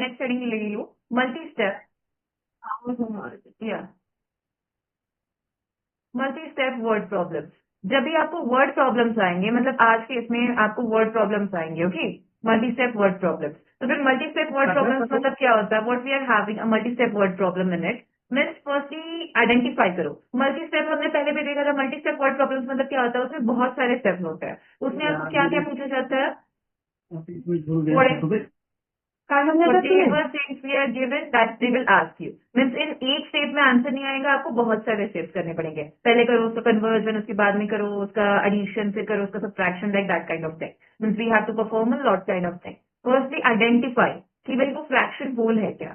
Next heading ले लो, multi step या multi step word problems. जब भी आपको वर्ड प्रॉब्लम्स आएंगे, मतलब आज के इसमें आपको वर्ड प्रॉब्लम्स आएंगे, okay, multi step word problems. तो फिर मल्टी स्टेप वर्ड प्रॉब्लम्स मतलब क्या होता है? What we are having a multi step word problem in it means firstly identify करो। मल्टी स्टेप हमने पहले भी देखा था, मल्टी स्टेप वर्ड प्रॉब्लम्स मतलब क्या होता है? उसमें बहुत सारे स्टेप्स होते हैं। उसमें आपको क्या क्या पूछा जाता है? Whatever things we are given that they will ask you means in एक स्टेप में आंसर नहीं आएगा, आपको बहुत सारे स्टेप्स करने पड़ेंगे। पहले करो उसका कन्वर्जन, उसके बाद में करो उसका एडिशन, फिर करो उसका subtraction, like that kind of thing means we have to perform a lot kind of thing. Firstly identify कि भाई वो फ्रैक्शन होल है क्या।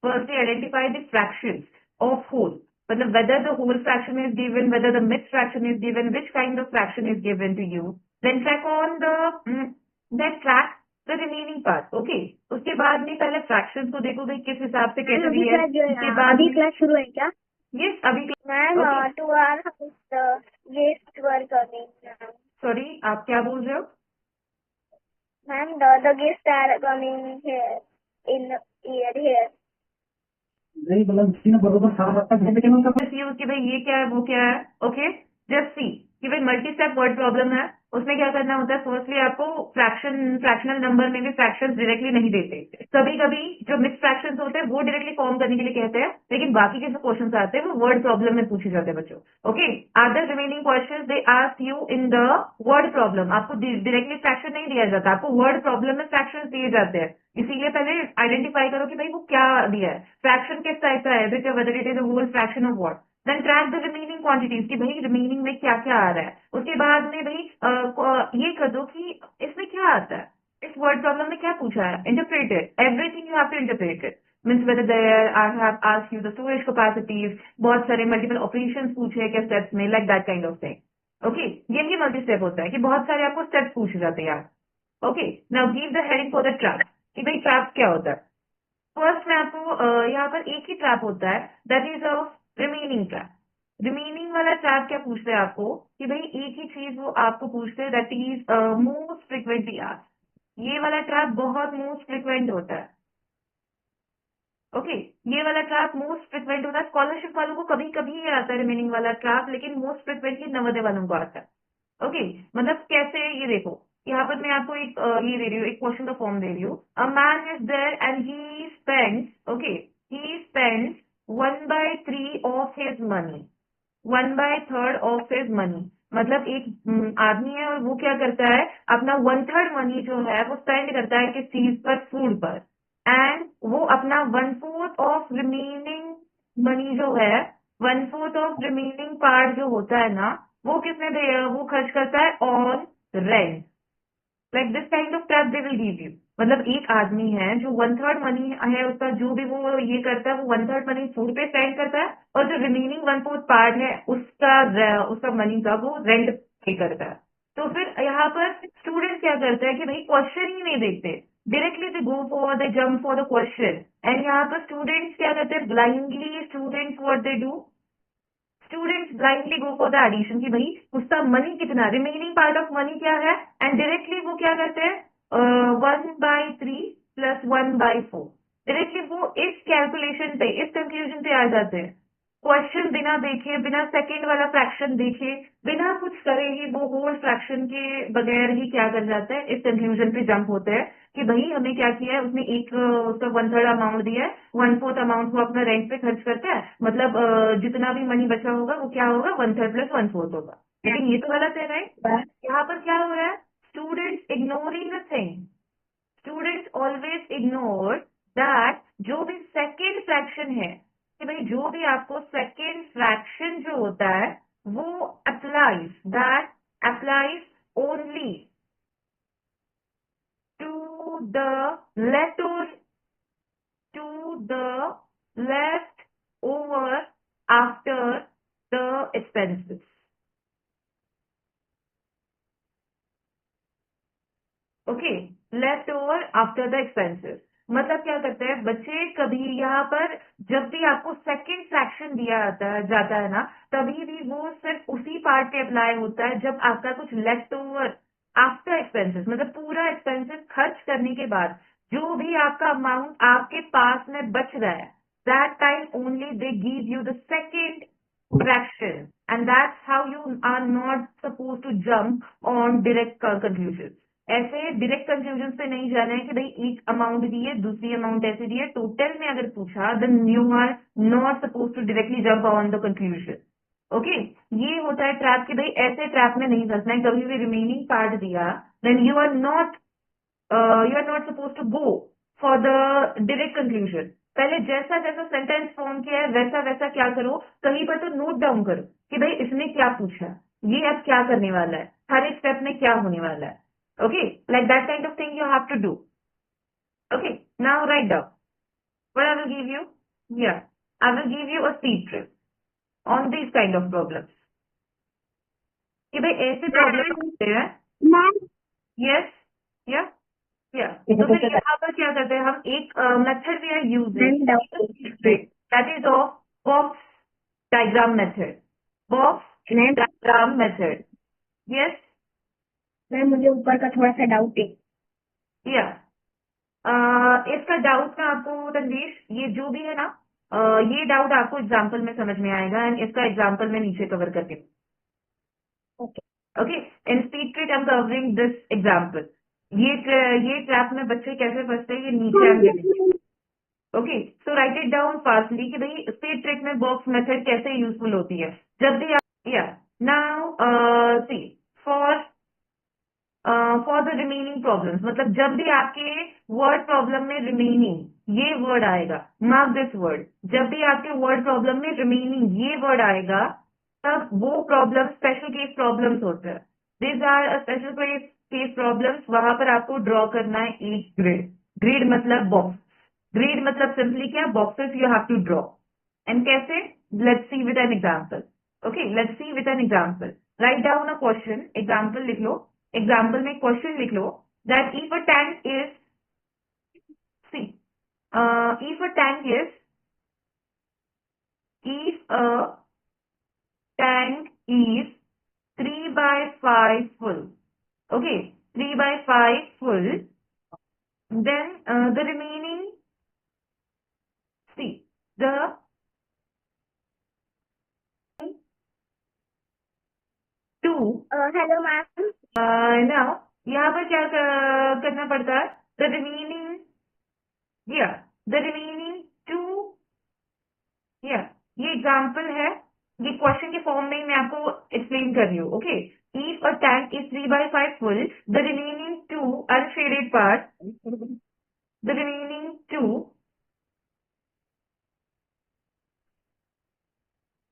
Firstly identify the fractions of whole, मतलब whether the whole fraction is given, whether the mixed fraction is given, which kind of fraction is given to you, then check on the then track the remaining part, okay. उसके बाद में पहले fractions को देखो भाई किस हिसाब से कैसे दिया है। उसके बाद अभी क्लास शुरू है क्या? यस अभी ma'am to our guest were coming. Sorry आप क्या बोल रहे हो? Ma'am the guest are coming here in here. नहीं मतलब बरोबर कि भाई ये क्या है वो क्या है, ओके। जस्ट सी कि भाई मल्टी स्टेप वर्ड प्रॉब्लम है, उसमें क्या करना होता है? फर्स्टली आपको फ्रैक्शनल नंबर में भी फ्रैक्शंस डायरेक्टली नहीं देते। कभी कभी जो मिक्स फ्रैक्शंस होते हैं वो डायरेक्टली फॉर्म करने के लिए कहते हैं, लेकिन बाकी के जो क्वेश्चंस आते हैं वो वर्ड प्रॉब्लम में पूछे जाते हैं बच्चों, okay. Other remaining questions they ask you in the word problem. आपको डायरेक्टली फ्रैक्शन नहीं दिया जाता, आपको वर्ड प्रॉब्लम में फ्रैक्शंस दिए जाते हैं। इसीलिए पहले आइडेंटिफाई करो कि भाई वो क्या दिया है, फ्रैक्शन किस टाइप का है, whether it is a whole fraction of what. Then track the remaining quantities कि भाई रिमेनिंग में क्या क्या आ रहा है। उसके बाद में भाई ये कर दो कि इसमें क्या आता है, इस वर्ड प्रॉब्लम में क्या पूछा है। Interpret it, everything you have to interpret it means whether there I have asked you the storage capacities, बहुत सारे मल्टीपल ऑपरेशंस पूछे क्या स्टेप्स में, like that kind of thing, okay. ये मल्टी स्टेप होता है कि बहुत सारे आपको स्टेप्स पूछे जाते हैं यार, okay. Now give the heading for the trap कि भाई ट्रैप क्या होता है। फर्स्ट में आपको यहाँ पर एक ही ट्रैप होता है, that is of remaining trap. Remaining वाला ट्रैप क्या पूछते हैं आपको कि भाई एक ही चीज वो आपको पूछते हैं, that is most frequently asked. ये वाला ट्रैप बहुत मोस्ट फ्रिक्वेंट होता है, ओके। ये वाला ट्रैप मोस्ट फ्रिक्वेंट होता है। स्कॉलरशिप वालों को कभी कभी ये आता है रिमेनिंग वाला ट्रैप, लेकिन मोस्ट फ्रिक्वेंटली नवोदय वालों को आता है, ओके। मतलब कैसे, ये देखो यहाँ पर मैं आपको एक ये दे रही हूँ, एक क्वेश्चन का फॉर्म दे रही हूँ। A man is there and he spends, okay, he spends 1/3 of his money, 1/3 of his money. मतलब एक आदमी है और वो क्या करता है, अपना 1/3 मनी जो है वो स्पेंड करता है किस चीज पर? फूड पर। एंड वो अपना 1/4 ऑफ रिमेनिंग मनी जो है, 1/4 ऑफ रिमेनिंग पार्ट जो होता है ना, वो किसमें वो खर्च करता है? On rent. Like this kind of trap they will give you. मतलब एक आदमी है जो 1/3 मनी है उसका, जो भी वो ये करता है वो 1/3 मनी फूड पे स्पेंड करता है, और जो रिमेनिंग 1/4 पार्ट है उसका मनी का वो रेंट पे करता है। तो फिर यहाँ पर स्टूडेंट क्या करते हैं कि भाई क्वेश्चन ही नहीं देखते, directly they go for the jump for the question. And यहाँ पर स्टूडेंट्स क्या करते हैं? Blindly students what they do, students blindly go for the addition कि भाई उसका मनी कितना, रिमेनिंग पार्ट ऑफ मनी क्या है, एंड डायरेक्टली वो क्या करते हैं? 1/3 प्लस 1/4, डायरेक्टली वो इस कैलकुलेशन पे, इस कंक्लूजन पे आ जाते हैं। क्वेश्चन बिना देखे, बिना सेकंड वाला फ्रैक्शन देखे, बिना कुछ करे ही वो होल फ्रैक्शन के बगैर ही क्या कर जाता है? इस कंक्लूजन पे जंप होते हैं कि भाई हमने क्या किया है, उसने एक उसका 1/3 अमाउंट दिया है, 1/4 अमाउंट वो अपना रेंट पे खर्च करता है, मतलब जितना भी मनी बचा होगा वो क्या होगा? 1/3 प्लस 1/4 होगा। लेकिन ये तो गलत है राइट। यहाँ पर क्या हो रहा है? Students ignoring the thing, students always ignore that जो भी सेकेंड फ्रैक्शन है, कि भाई जो भी आपको सेकेंड फ्रैक्शन जो होता है वो applies, that applies only to the left over, to the left over after the expenses, okay. Left over after the expenses मतलब क्या करते हैं बच्चे, कभी यहाँ पर जब भी आपको सेकंड फ्रैक्शन दिया जाता है ना, तभी भी वो सिर्फ उसी पार्ट पे अप्लाई होता है जब आपका कुछ लेफ्ट ओवर आफ्टर एक्सपेंसेस, मतलब पूरा एक्सपेंसेस खर्च करने के बाद जो भी आपका अमाउंट आपके पास में बच रहा है, that time only they give you the second fraction, and that's how you are not supposed to jump on direct conclusion. ऐसे डायरेक्ट कंक्लूजन पे नहीं जाना है कि भाई एक अमाउंट दी है, दूसरी अमाउंट ऐसे दी है, टोटल में अगर पूछा then you are not suppose to directly jump on the conclusion. Okay, ये होता है ट्रैप कि भाई ऐसे ट्रैप में नहीं फंसना है. कभी भी रिमेनिंग पार्ट दिया then you are not supposed to go for the direct conclusion. पहले जैसा जैसा सेंटेंस फॉर्म किया है वैसा वैसा क्या करो, कहीं पर तो नोट डाउन करो कि भाई इसने क्या पूछा, ये अब क्या करने वाला है, हर एक स्टेप में क्या होने वाला है. Okay, like that kind of thing you have to do. Okay, now write down what I will give you. Yeah, I will give you a speed trip on these kind of problems. कि भाई ऐसे problem होते हैं. Ma'am yes, या तो फिर यहाँ पर क्या करते हैं हम, एक method we are using that is of box diagram method. Box diagram method. Yes ma'am, मुझे ऊपर का थोड़ा सा डाउट है. या इसका डाउट मैं आपको तनवीर, ये जो भी है ना, ये डाउट आपको एग्जाम्पल में समझ में आएगा एंड इसका एग्जाम्पल में नीचे कवर करके. Okay, in speed trick I am covering this example. ये ट्रैप में बच्चे कैसे फंसते हैं ये नीचे हम देखेंगे. Okay, so right it down fastly कि भाई स्पीड ट्रिक में बॉक्स मेथड कैसे यूजफुल होती है. जब भी आप, या now see for the remaining problems, मतलब जब भी आपके वर्ड प्रॉब्लम में रिमेनिंग ये वर्ड आएगा, मार्क दिस वर्ड, जब भी आपके वर्ड प्रॉब्लम में रिमेनिंग ये वर्ड आएगा तब वो प्रॉब्लम स्पेशल केस प्रॉब्लम्स होते हैं. This are special case problems. वहां पर आपको ड्रॉ करना है एक ग्रिड. ग्रिड मतलब बॉक्स. ग्रिड मतलब सिंपली क्या, boxes you have to draw. And कैसे, let's see with an example. Okay, let's see with an example. Write down a question. Example लिख लो. एग्जाम्पल में क्वेश्चन लिख लो that if a tank is, see if a tank is, if a tank is 3 by 5 full, okay, 3 by 5 full, then the remaining, see, the two, hello ma'am. now यहाँ पर क्या करना पड़ता है, the remaining, yeah, the remaining two, yeah, ये example है, ये question के फॉर्म में ही मैं आपको एक्सप्लेन कर रही हूँ. Okay, if a tank is 3 by 5 full, the remaining to unshielded part, the remaining to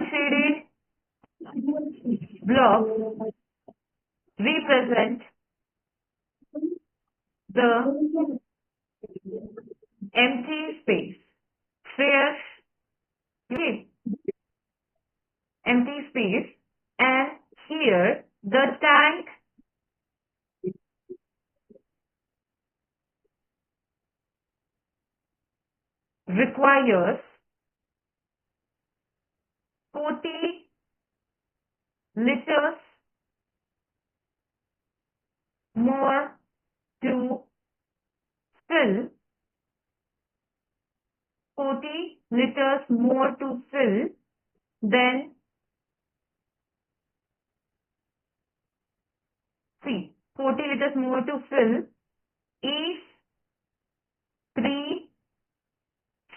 shaded blocks represent the empty space. Where, okay, empty space, and here the tank requires 40 liters more to fill, 40 liters more to fill than, see, 40 liters more to fill if 3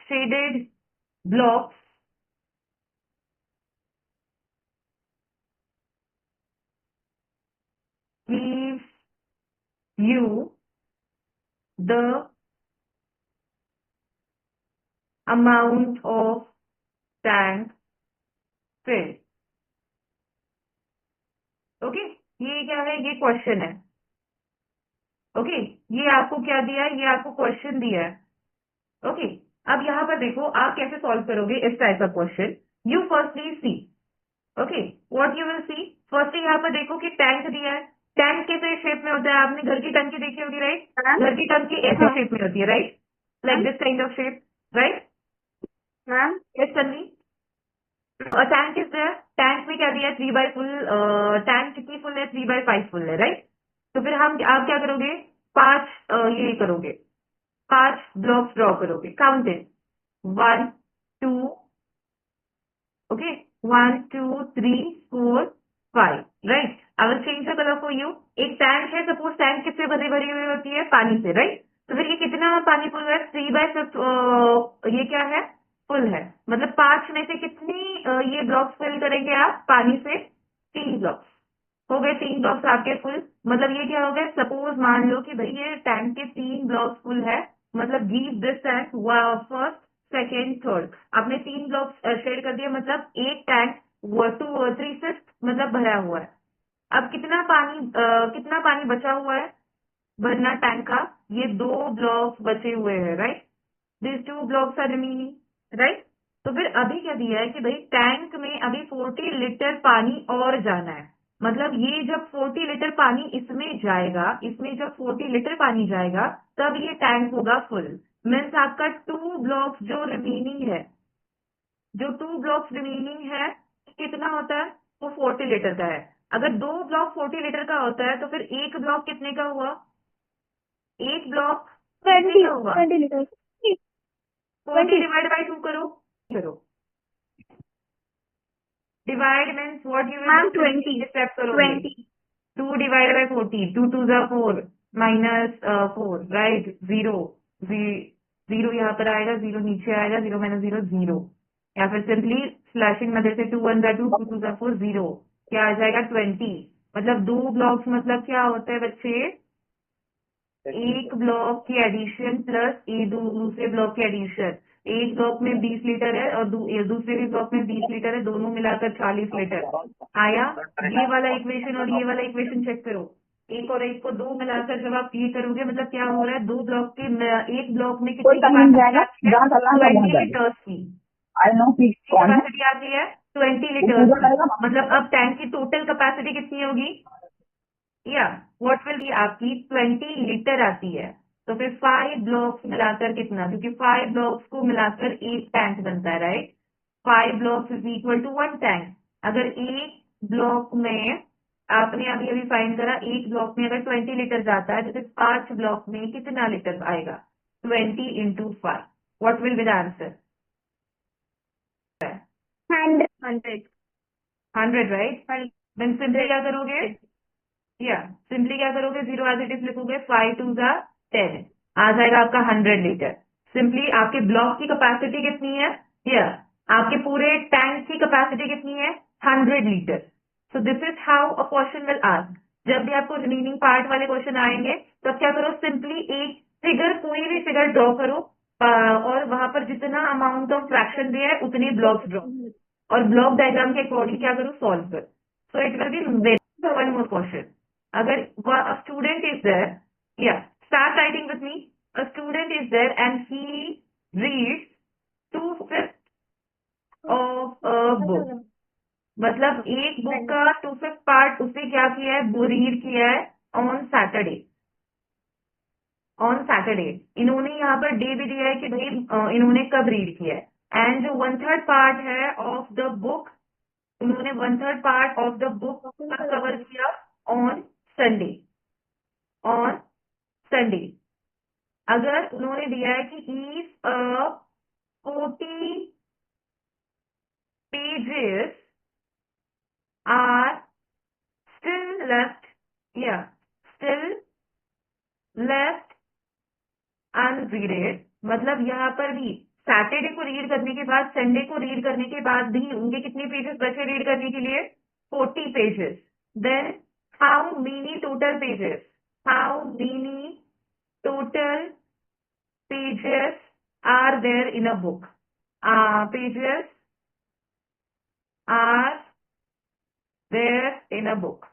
shaded blocks gives you the amount of tank filled. Okay, ये क्या है, ये question है. Okay, ये आपको क्या दिया है, ये आपको क्वेश्चन दिया है. ओके, अब यहाँ पर देखो आप कैसे सॉल्व करोगे इस टाइप का question. You firstly see, okay, what you will see, firstly यहाँ पर देखो कि टैंक दिया है. टैंक कैसे शेप में होता है, आपने घर की टंकी देखी होगी, राइट. घर की टंकी ऐसे शेप में होती है, right, like this kind of shape, right. Ma'am, yes Sunny, tank is there. Tank में क्या दिया है, 3 by फुल. टैंक कितनी फुल है, 3 by 5 फुल है, राइट. तो फिर हम, आप क्या करोगे, 5 ये करोगे, 5 ब्लॉक्स ड्रॉ करोगे, counted 1 2, okay 1 2 3 4 5, right. I will change the colour for you. एक टैंक है, सपोज टैंक किससे भरी भरी हुई होती है, पानी से, राइट। तो फिर ये कितना पानी फुल है, 3/5, ये क्या है, फुल है। मतलब 5 में से कितनी ये ब्लॉक्स फिल करेंगे आप पानी से, 3 ब्लॉक्स हो गए, 3 ब्लॉक्स आपके फुल। मतलब ये क्या हो गया, सपोज मान लो कि भाई ये टैंक के 3 ब्लॉक्स फुल है, मतलब give this tank first second third, आपने 3 ब्लॉक्स शेड कर दिया, मतलब एक टैंक 2/3 मतलब भरा हुआ है। अब कितना पानी बचा हुआ है भरना टैंक का, ये 2 ब्लॉक्स बचे हुए हैं, right. This 2 blocks are remaining, right. तो फिर अभी क्या दिया है कि भाई टैंक में अभी 40 लीटर पानी और जाना है। मतलब ये जब 40 लीटर पानी इसमें जाएगा, इसमें जब 40 लीटर पानी जाएगा तब ये टैंक होगा फुल। मीन्स आपका 2 ब्लॉक्स जो रिमेनिंग है, जो 2 ब्लॉक्स रिमेनिंग है, कितना होता है, वो 40 लीटर का है। अगर 2 ब्लॉक 40 लीटर का होता है तो फिर एक ब्लॉक कितने का हुआ, एक ब्लॉक कितने 20, का हुआ, 20 liters. 40 20. डिवाइड बाई 2 करो, करो divide means what you will Ma'am, do, 20. Step करोगे, 20. 2 डिवाइड बाई 40, 2 2 जा 4 माइनस 4, राइट, 0 0 यहाँ पर आएगा, 0 नीचे आएगा, 0 माइनस 0 0, या फिर सिंपली स्लैशिंग मदद से 2 1 जा 2 2 2 जा 4 0, क्या आ जाएगा 20। मतलब 2 ब्लॉक्स मतलब क्या होता है बच्चे, एक ब्लॉक की एडिशन प्लस दूसरे ब्लॉक की एडिशन। एक ब्लॉक में 20 लीटर है और दूसरे भी ब्लॉक में 20 लीटर है, दोनों मिलाकर 40 लीटर आया। ये वाला इक्वेशन और ये वाला इक्वेशन चेक करो, एक और एक को 2 मिलाकर जब आप ये करोगे, मतलब क्या हो रहा है, 2 ब्लॉक के एक ब्लॉक में कोई कितनी कहीं मिल कैपेसिटी जाएगा आती है, जहाँ चलना है वहाँ 20 जाएगा। लीटर्स की आई नो कि कौन है कैपेसिटी आती है, 20 वो लीटर्स पूजा की। करेगा। मतलब अब टैंक की टोटल कैपेसिटी कितनी होगी, या व्हाट विल बी आपकी 20 लीटर आती है। तो फिर 5 ब्लॉक्स मिलाकर कितना, क्योंकि 5 ब्लॉक्स को मिलाकर एक टैंक बनता है, right. 5 blocks is equal to 1 tank. अगर एक ब्लॉक में आपने अभी अभी फाइंड करा, एक ब्लॉक में अगर 20 लीटर जाता है तो फिर 5 ब्लॉक में कितना लीटर आएगा, 20 into 5, what will be the answer, 100. 100. 100, right. 100. Then simply क्या करोगे, या सिंपली क्या करोगे, 0 एज इट इज लिखोगे, 5 2 जा 10, आ जाएगा आपका 100 लीटर। सिंपली आपके ब्लॉक की कैपेसिटी कितनी है, या आपके पूरे टैंक की कैपेसिटी कितनी है, 100 litre. So this is how a question will ask. जब भी आपको रिमेनिंग पार्ट वाले क्वेश्चन आएंगे तब क्या करो, सिंपली एक फिगर, कोई भी फिगर ड्रॉ करो, और वहां पर जितना अमाउंट ऑफ फ्रैक्शन दिया है उतनी ब्लॉक्स ड्रॉ, और ब्लॉक डायग्राम के अकॉर्डिंग क्या करो, सॉल्व करो। So it will be very one more question. अगर a student is there, yeah, start writing with me. A student is there and he reads 2/5 of a book. मतलब एक book का 2/5 part उसने क्या किया है, वो रीड किया है ऑन सैटरडे। ऑन सैटरडे इन्होंने यहाँ पर डे भी दिया है कि भाई इन्होंने कब रीड किया है। एंड जो 1/3 पार्ट है ऑफ द बुक, उन्होंने 1/3 पार्ट ऑफ द बुक का कवर किया ऑन संडे, ऑन संडे। अगर उन्होंने दिया है कि if 40 pages are still left, या स्टिल लेफ्ट अनरीडेड, मतलब यहाँ पर भी सैटरडे को रीड करने के बाद, संडे को रीड करने के बाद भी उनके कितने पेजेस बचे रीड करने के लिए, 40 pages. Then how many total pages, how many total pages are there in a book, pages are there in a book।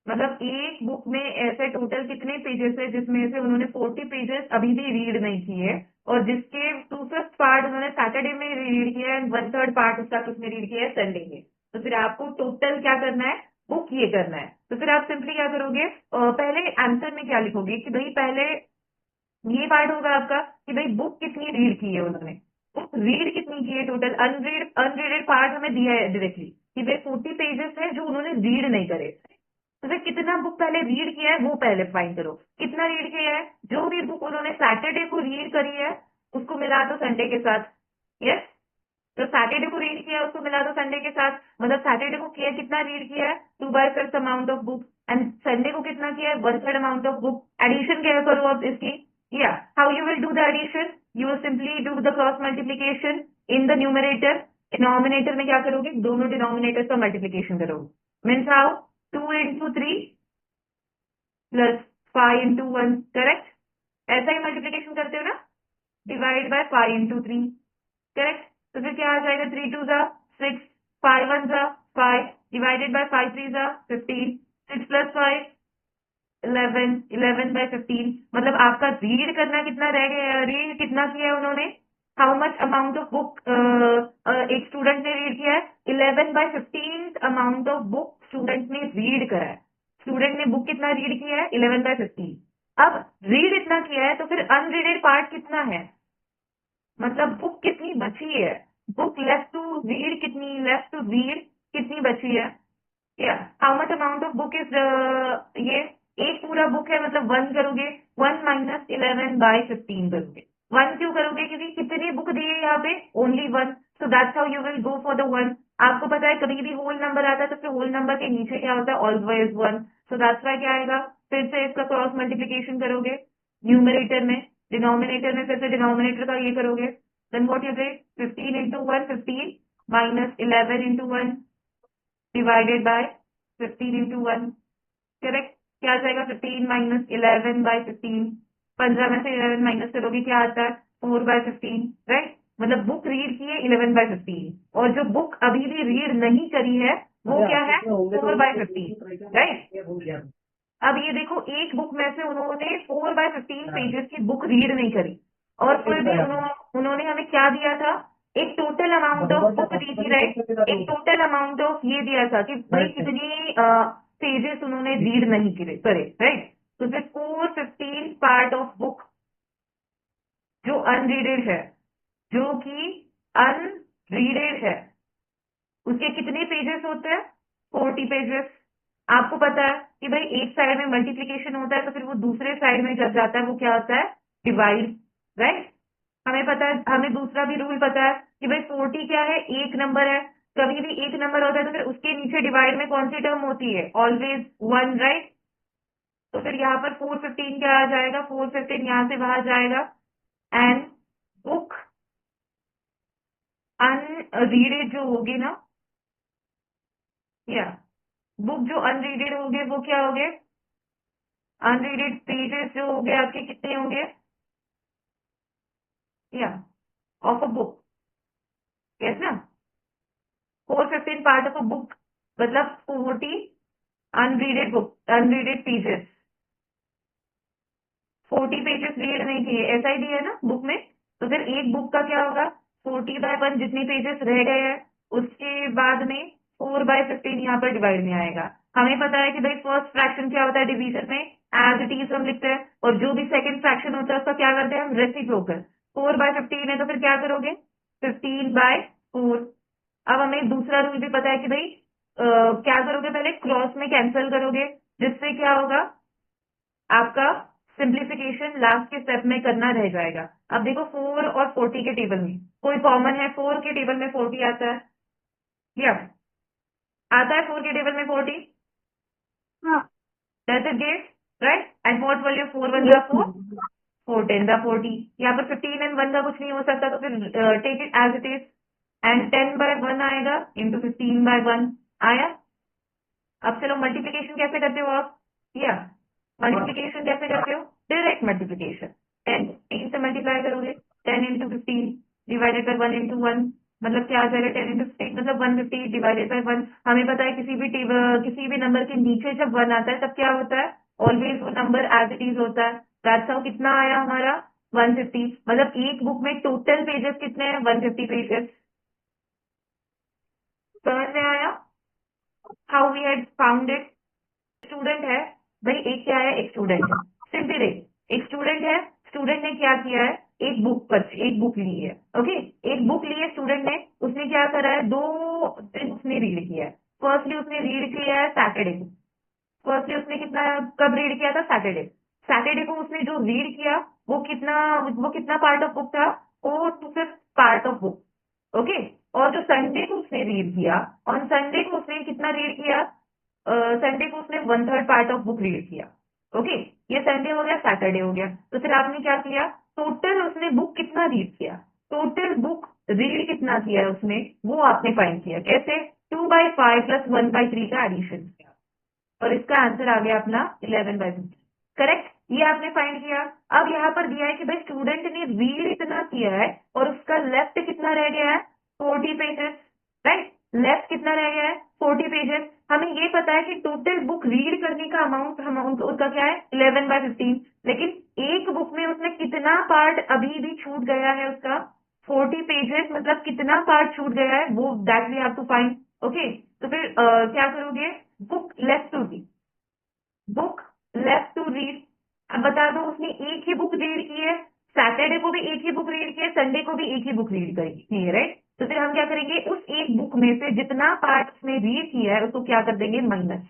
मतलब एक बुक में ऐसे टोटल कितने पेजेस है जिसमें से उन्होंने 40 पेजेस अभी भी रीड नहीं किए, और जिसके 2/5 पार्ट उन्होंने सैटरडे में रीड किया है, 1/3 पार्ट उसका किसने रीड किया है, संडे में। तो फिर आपको टोटल क्या करना है, बुक ये करना है। तो फिर आप सिंपली क्या करोगे, पहले आंसर में क्या लिखोगे कि भाई पहले ये पार्ट होगा आपका कि भाई बुक कितनी रीड की है उन्होंने, बुक रीड कितनी की है टोटल, अनरीडेड पार्ट हमें दिया है डायरेक्टली कि भाई 40 पेजेस है जो उन्होंने रीड नहीं करे। तो फिर कितना बुक पहले रीड किया है वो पहले फाइंड करो। कितना रीड किया है, जो भी बुक उन्होंने सैटरडे को रीड करी है उसको मिला दो संडे के साथ। यस, तो सैटरडे को रीड किया उसको मिला दो संडे के साथ, मतलब सैटरडे को किया कितना रीड किया है 2/5 amount of book, and Sunday को कितना किया है 1/3 अमाउंट ऑफ बुक। एडिशन क्या करो अब इसकी, या how you will do the addition, you will simply do the cross multiplication in the numerator. Denominator में क्या करोगे, दोनों डिनोमिनेटर्स का मल्टीप्लीकेशन करोगे। Means how, 2 into 3 plus 5 into 1, correct. ऐसा ही मल्टीप्लीकेशन करते हो ना, डिवाइड बाय 5 into 3, करेक्ट। तो फिर क्या आ जाएगा, 3 2 जा 6, 5 1 जा 5, डिवाइडेड बाय 5 3 जा 15, 6 प्लस 5 11, 11/15। मतलब आपका रीड करना कितना रह गया, रीड कितना किया है उन्होंने, how much amount of book एक स्टूडेंट ने रीड किया है, 11/15 अमाउंट ऑफ बुक स्टूडेंट ने रीड करा है। स्टूडेंट ने बुक कितना रीड किया है, 11/15। अब रीड इतना किया है तो फिर अनरीडेड पार्ट कितना है, मतलब बुक कितनी बची है, बुक लेफ्ट टू रीड कितनी, लेफ्ट टू रीड कितनी बची है, या how much amount of book is, ये एक पूरा बुक है मतलब 1 करोगे, 1 - 11/15 करोगे। 1 क्यों करोगे, क्योंकि कितनी बुक दी है यहाँ पे, only 1, so that's how you will go for the 1। आपको पता है कभी भी होल नंबर आता है तो फिर होल नंबर के नीचे क्या होता है, ऑलवेज 1, सो दैट्स वाई क्या आएगा, फिर से इसका क्रॉस मल्टीप्लीकेशन करोगे न्यूमरेटर में, डिनोमिनेटर में फिर से डिनोमिनेटर का ये करोगे, then what you get, 15 into 1 15 - 11 into 1 divided by 15 into 1, correct. क्या आ जाएगा, 15 - 11/15, 15 में से 11 माइनस करोगे क्या आता है, 4/15, राइट। मतलब बुक रीड की है 11/15, और जो बुक अभी भी रीड नहीं करी है वो क्या है, 4/15, राइट। अब ये देखो, एक बुक में से उन्होंने 4/15 पेजेस की बुक रीड नहीं करी, और फिर भी उन्होंने हमें क्या दिया था, एक टोटल अमाउंट ऑफ बुक दी थी, राइट। एक टोटल अमाउंट ऑफ ये दिया था कि भाई कितनी पेजेस उन्होंने रीड नहीं करे, राइट। तो फिर 415 पार्ट ऑफ बुक जो अनरीडेड है, जो कि अनरीडेड है, उसके कितने पेजेस होते हैं, 40 पेजेस। आपको पता है कि भाई एक साइड में मल्टीप्लीकेशन होता है तो फिर वो दूसरे साइड में जब जाता है वो क्या होता है, डिवाइड, राइट। हमें पता है, हमें दूसरा भी रूल पता है कि भाई 40 क्या है, एक नंबर है, कभी भी एक नंबर होता है तो फिर उसके नीचे डिवाइड में कौन सी टर्म होती है, ऑलवेज 1, राइट। तो फिर यहाँ पर 415 क्या आ जाएगा, 415 यहाँ से बाहर जाएगा, एंड बुक अनरीडेड जो होगी ना, या बुक जो अनरीडेड होंगे वो क्या होंगे, अनरीडेड पेजेस जो होंगे आपके कितने होंगे, या ऑफ अ बुक, यस ना, 415 पार्ट ऑफ अ बुक, मतलब 40 अनरीडेड बुक, अनरीडेड पेजेस, 40 पेजेस रीड नहीं किए, ऐसा ही दिया है ना बुक में। तो फिर एक बुक का क्या होगा, 40/1 जितनी पेजेस रह गए हैं उसके बाद में 4/15 यहाँ पर डिवाइड में आएगा। हमें पता है कि भाई फर्स्ट फ्रैक्शन क्या होता है डिवीजन में, एज इट इज हम लिखते हैं, और जो भी सेकंड फ्रैक्शन होता है उसका क्या करते हैं हम, रेसिप्रोकल। 4/15 है तो फिर क्या करोगे, 15/4। अब हमें दूसरा रूल भी पता है कि भाई क्या करोगे, पहले क्रॉस में कैंसिल करोगे, जिससे क्या होगा, आपका सिंप्लीफिकेशन लास्ट के स्टेप में करना रह जाएगा। अब देखो 4 और 40 के टेबल में कोई कॉमन है, 4 के टेबल में 40 आता है, या आता है 4 के टेबल में 40, हाँ, that is get, right. And what will your 4 1 जा 4, 4 10 जा 40, यहाँ पर 15 एंड 1 का कुछ नहीं हो सकता तो फिर take it as it is, and 10/1 आएगा इंटू 15/1 आया। अब चलो मल्टीप्लीकेशन कैसे करते हो आप, या मल्टीप्लीकेशन कैसे करते हो, डायरेक्ट मल्टीप्लीकेशन, 10 3 से मल्टीप्लाई करोगे, 10 into 15 डिवाइडेड बाय 1 into 1, मतलब क्या आ जाएगा, 10 into 15 मतलब 150 डिवाइडेड बाय 1। हमें पता है किसी भी टेबल, किसी भी नंबर के नीचे जब 1 आता है तब क्या होता है, ऑलवेज वो नंबर एज इट इज होता है। दैट्स हाउ कितना आया हमारा, 150। मतलब एक बुक में टोटल पेजेस कितने हैं, 150 पेजेस। समझ में आया, how we had found it. Student है भाई, एक क्या है, एक स्टूडेंट है, सिंपली देख, एक स्टूडेंट है, स्टूडेंट ने क्या किया है, एक बुक ली है, ओके, एक बुक ली है स्टूडेंट ने, उसने क्या करा है, 2 दिन उसने रीड किया है। फर्स्टली उसने रीड किया है सैटरडे को, फर्स्टली उसने कितना कब रीड किया था? सैटरडे। सैटरडे को उसने जो रीड किया वो कितना पार्ट ऑफ बुक था? 4 to 5 part of book. Okay. और जो संडे को उसने रीड किया, ऑन संडे को उसने कितना रीड किया? संडे को उसने 1/3 पार्ट ऑफ बुक रीड किया। ओके। ये संडे हो गया, सैटरडे हो गया। तो फिर आपने क्या किया? टोटल उसने बुक कितना रीड किया, टोटल बुक रीड कितना किया है उसने, वो आपने फाइंड किया। कैसे? 2/5 प्लस 1/3 का एडिशन किया और इसका आंसर आ गया अपना 11/50। करेक्ट, ये आपने फाइंड किया। अब यहाँ पर दिया है कि भाई स्टूडेंट ने रीड इतना किया है और उसका लेफ्ट कितना रह गया है? 40 पेजेस। राइट, लेफ्ट कितना रह गया है? 40 पेजेस। हमें ये पता है कि टोटल बुक रीड करने का अमाउंट उसका क्या है? 11/15। लेकिन एक बुक में उसने कितना पार्ट अभी भी छूट गया है उसका? 40 पेजेस, मतलब कितना पार्ट छूट गया है वो, that we have to find. Okay, तो फिर क्या करोगे? Book left to read, book left to read. अब बता दो, उसने एक ही बुक रीड की है, सैटरडे को भी एक ही बुक रीड की है, संडे को भी एक ही बुक रीड की है, राइट? तो फिर हम क्या करेंगे? उस एक बुक में से जितना पार्ट उसने रीड किया है उसको क्या कर देंगे? माइनस।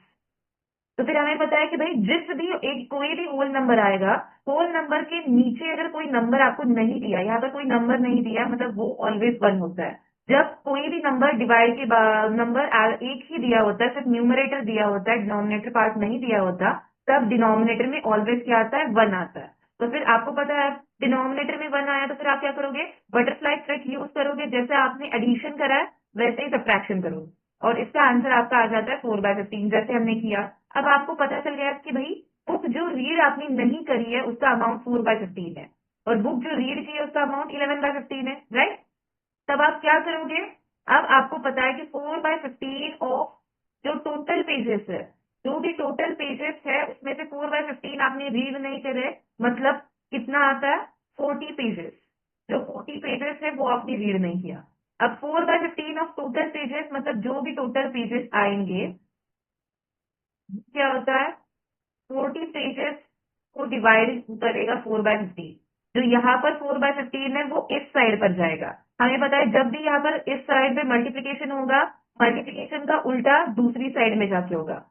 तो फिर हमें पता है कि भाई जिस भी एक कोई भी होल नंबर आएगा, होल नंबर के नीचे अगर कोई नंबर आपको नहीं दिया, यहाँ पर कोई नंबर नहीं दिया, मतलब वो ऑलवेज 1 होता है। जब कोई भी नंबर डिवाइड के बाद नंबर एक ही दिया होता है, सिर्फ न्यूमरेटर दिया होता है, डिनोमिनेटर पार्ट नहीं दिया होता, तब डिनोमिनेटर में ऑलवेज क्या आता है? 1 आता है। तो फिर आपको पता है डिनोमिनेटर में 1 आया, तो फिर आप क्या करोगे? बटरफ्लाई ट्रिक यूज करोगे। जैसे आपने एडिशन करा है वैसे ही सब्ट्रैक्शन करोगे और इसका आंसर आपका आ जाता है 4/15, जैसे हमने किया। अब आपको पता चल गया कि भाई बुक जो रीड आपने नहीं करी है उसका अमाउंट 4/15 है और बुक जो रीड की है उसका अमाउंट 11/15 है, राइट? तब आप क्या करोगे? अब आपको पता है कि 4/15 ऑफ जो टोटल पेजेस है, जो भी टोटल पेजेस है उसमें से 4/15 आपने रीड नहीं करे, मतलब कितना आता है? 40 पेजेस। जो 40 पेजेस है वो आपने रीड नहीं किया। अब 4/15 ऑफ टोटल पेजेस, मतलब जो भी टोटल पेजेस आएंगे, क्या होता है? 40 पेजेस को डिवाइड करेगा 4/15। जो यहाँ पर 4/15 है वो इस साइड पर जाएगा। हमें पता है जब भी यहाँ पर इस साइड पे मल्टीप्लीकेशन होगा, मल्टीप्लीकेशन का उल्टा दूसरी साइड में जाके होगा।